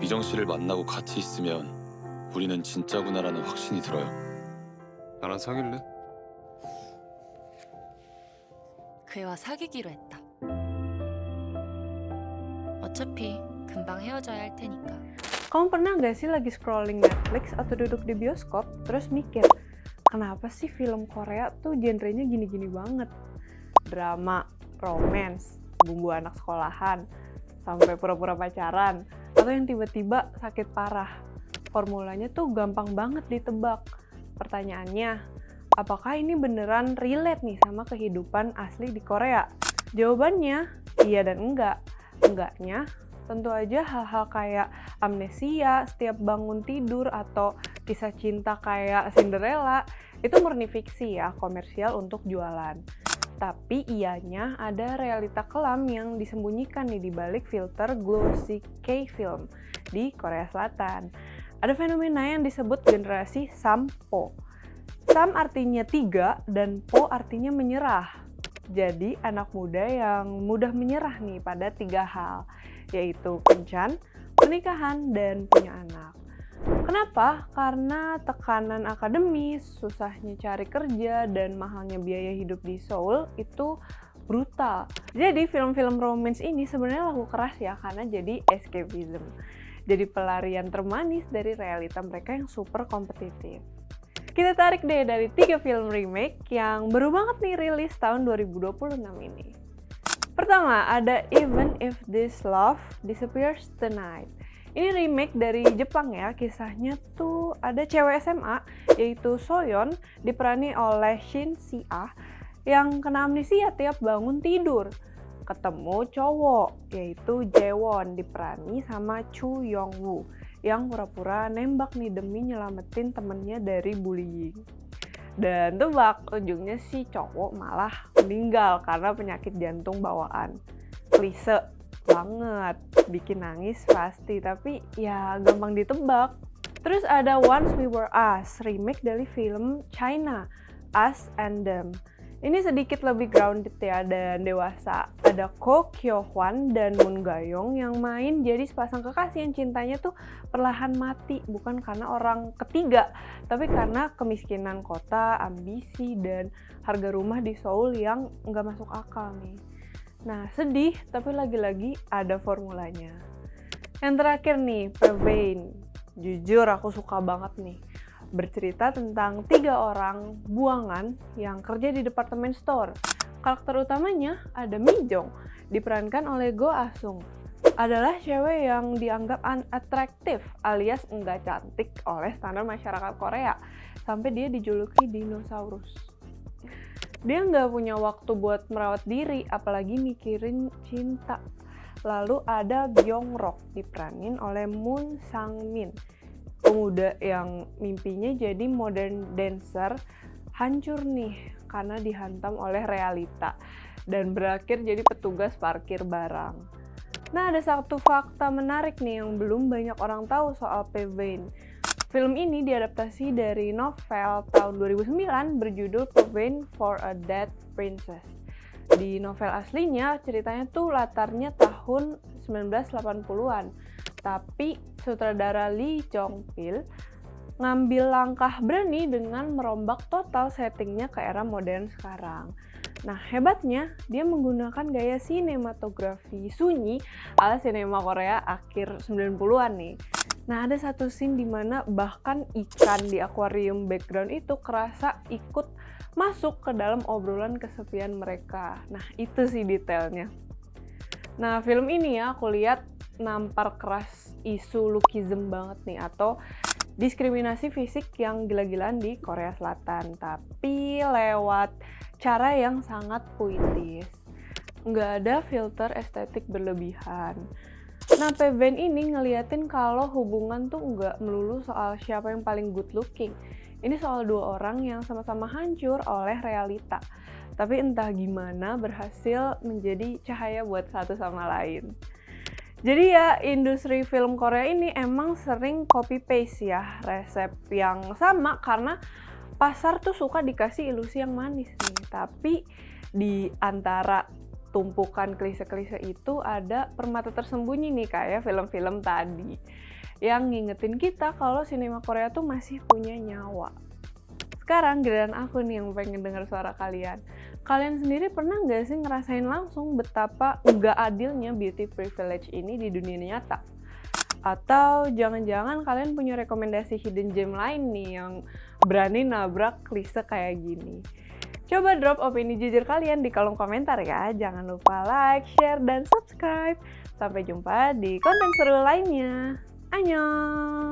미정 씨를 만나고 같이 있으면 우리는 진짜구나라는 확신이 들어요. 나랑 사귈래? 그 애와 사귀기로 했다. 어차피 금방 헤어져야 할 테니까. Kamu pernah gak sih lagi scrolling Netflix atau duduk di bioskop, terus mikir, kenapa sih film Korea tuh genrenya gini-gini banget? Drama, romance, bumbu anak sekolahan, sampai pura-pura pacaran, atau yang tiba-tiba sakit parah. Formulanya tuh gampang banget ditebak. Pertanyaannya, apakah ini beneran relate nih sama kehidupan asli di Korea? Jawabannya, iya dan enggak. Enggaknya, tentu aja hal-hal kayak amnesia, setiap bangun tidur, atau kisah cinta kayak Cinderella, itu murni fiksi ya, komersial untuk jualan. Tapi ianya ada realita kelam yang disembunyikan nih di balik filter glossy K-film di Korea Selatan. Ada fenomena yang disebut generasi Sampo. Sam artinya 3 dan Po artinya menyerah. Jadi anak muda yang mudah menyerah nih pada 3 hal, yaitu kencan, pernikahan, dan punya anak. Kenapa? Karena tekanan akademis, susahnya cari kerja, dan mahalnya biaya hidup di Seoul itu brutal. Jadi film-film romance ini sebenarnya laku keras ya, karena jadi escapism. Jadi pelarian termanis dari realita mereka yang super kompetitif. Kita tarik deh dari 3 film remake yang baru banget nih rilis tahun 2026 ini. Pertama, ada Even If This Love Disappears Tonight. Ini remake dari Jepang ya, kisahnya tuh ada cewek SMA, yaitu Soyeon, diperani oleh Shin Si-ah, yang kena amnesia tiap bangun tidur. Ketemu cowok, yaitu Jaewon, diperani sama Chu Yong-woo, yang pura-pura nembak nih demi nyelamatin temennya dari bullying. Dan tebak, ujungnya si cowok malah meninggal karena penyakit jantung bawaan. Klise banget, bikin nangis pasti, tapi ya gampang ditebak. Terus ada Once We Were Us, remake dari film China, Us and Them. Ini sedikit lebih grounded ya dan dewasa. Ada Ko Kyo-hwan dan Moon Ga-young yang main jadi sepasang kekasih yang cintanya tuh perlahan mati, bukan karena orang ketiga, tapi karena kemiskinan kota, ambisi, dan harga rumah di Seoul yang nggak masuk akal nih. Nah, sedih, tapi lagi-lagi ada formulanya. Yang terakhir nih, Pevane. Jujur aku suka banget nih. Bercerita tentang 3 orang buangan yang kerja di department store. Karakter utamanya ada Mi Jong, diperankan oleh Go Ah-sung. Adalah cewek yang dianggap unattractive alias enggak cantik oleh standar masyarakat Korea, sampai dia dijuluki dinosaurus. Dia nggak punya waktu buat merawat diri, apalagi mikirin cinta. Lalu ada Byung-rok, diperanin oleh Moon Sang-min. Pemuda yang mimpinya jadi modern dancer hancur nih karena dihantam oleh realita dan berakhir jadi petugas parkir barang. Nah, ada satu fakta menarik nih yang belum banyak orang tahu soal Pevane. Film ini diadaptasi dari novel tahun 2009 berjudul Pevane for a Dead Princess. Di novel aslinya ceritanya tuh latarnya tahun 1980-an. Tapi sutradara Lee Jong-pil ngambil langkah berani dengan merombak total settingnya ke era modern sekarang. Nah, hebatnya dia menggunakan gaya sinematografi sunyi ala sinema Korea akhir 90-an nih. Nah, ada satu scene di mana bahkan ikan di akuarium background itu kerasa ikut masuk ke dalam obrolan kesepian mereka. Nah, itu sih detailnya. Nah, film ini ya aku lihat nampar keras isu lookism banget nih, atau diskriminasi fisik yang gila-gilaan di Korea Selatan, tapi lewat cara yang sangat puitis. Nggak ada filter estetik berlebihan. Nah, Pevane ini ngeliatin kalau hubungan tuh nggak melulu soal siapa yang paling good looking. Ini soal 2 orang yang sama-sama hancur oleh realita, tapi entah gimana berhasil menjadi cahaya buat satu sama lain. Jadi ya, industri film Korea ini emang sering copy-paste ya resep yang sama karena pasar tuh suka dikasih ilusi yang manis nih. Tapi di antara tumpukan klise-klise itu ada permata tersembunyi nih kayak film-film tadi. yang ngingetin kita kalau sinema Korea tuh masih punya nyawa. Sekarang giliran aku nih yang pengen dengar suara kalian. Kalian sendiri pernah nggak sih ngerasain langsung betapa nggak adilnya beauty privilege ini di dunia nyata? Atau jangan-jangan kalian punya rekomendasi hidden gem lain nih yang berani nabrak klise kayak gini? Coba drop opini jujur kalian di kolom komentar ya. Jangan lupa like, share, dan subscribe. Sampai jumpa di konten seru lainnya. Annyeong!